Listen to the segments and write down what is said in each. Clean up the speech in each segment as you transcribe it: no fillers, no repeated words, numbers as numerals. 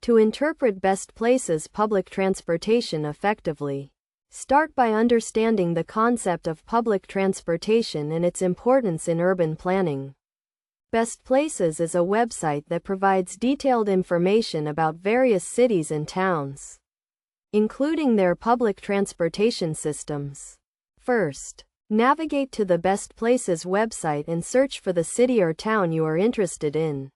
To interpret best places public transportation effectively, start by understanding the concept of public transportation and its importance in urban planning. Best Places is a website that provides detailed information about various cities and towns, including their public transportation systems. First, navigate to the Best Places website and search for the city or town you are interested in.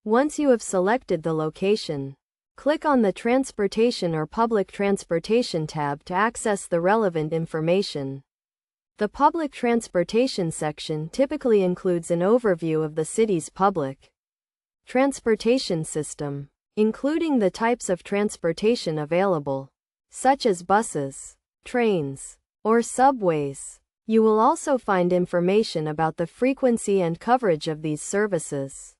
Once you have selected the location, click on the Transportation or Public Transportation tab to access the relevant information. The public transportation section typically includes an overview of the city's public transportation system, including the types of transportation available, such as buses, trains, or subways. You will also find information about the frequency and coverage of these services,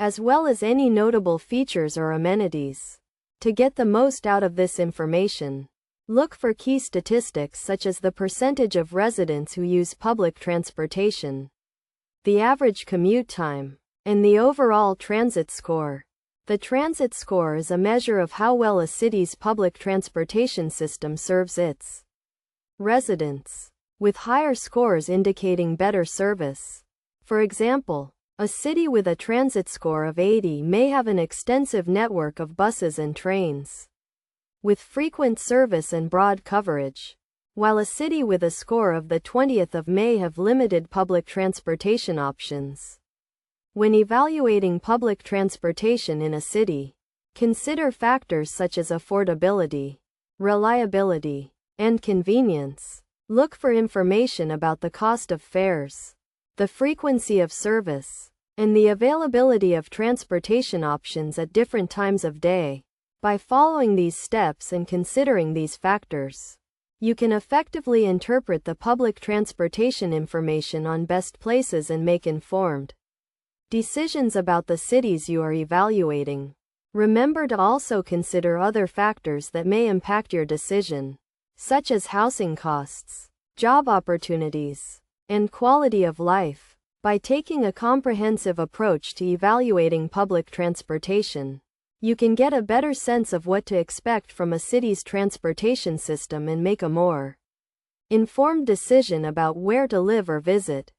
as well as any notable features or amenities. To get the most out of this information, look for key statistics such as the percentage of residents who use public transportation, the average commute time, and the overall transit score. The transit score is a measure of how well a city's public transportation system serves its residents, with higher scores indicating better service. For example, a city with a transit score of 80 may have an extensive network of buses and trains, with frequent service and broad coverage, while a city with a score of the 20th of may have limited public transportation options. When evaluating public transportation in a city, consider factors such as affordability, reliability, and convenience. Look for information about the cost of fares, the frequency of service, and the availability of transportation options at different times of day. By following these steps and considering these factors, you can effectively interpret the public transportation information on Best Places and make informed decisions about the cities you are evaluating. Remember to also consider other factors that may impact your decision, such as housing costs, job opportunities, and quality of life. By taking a comprehensive approach to evaluating public transportation, you can get a better sense of what to expect from a city's transportation system and make a more informed decision about where to live or visit.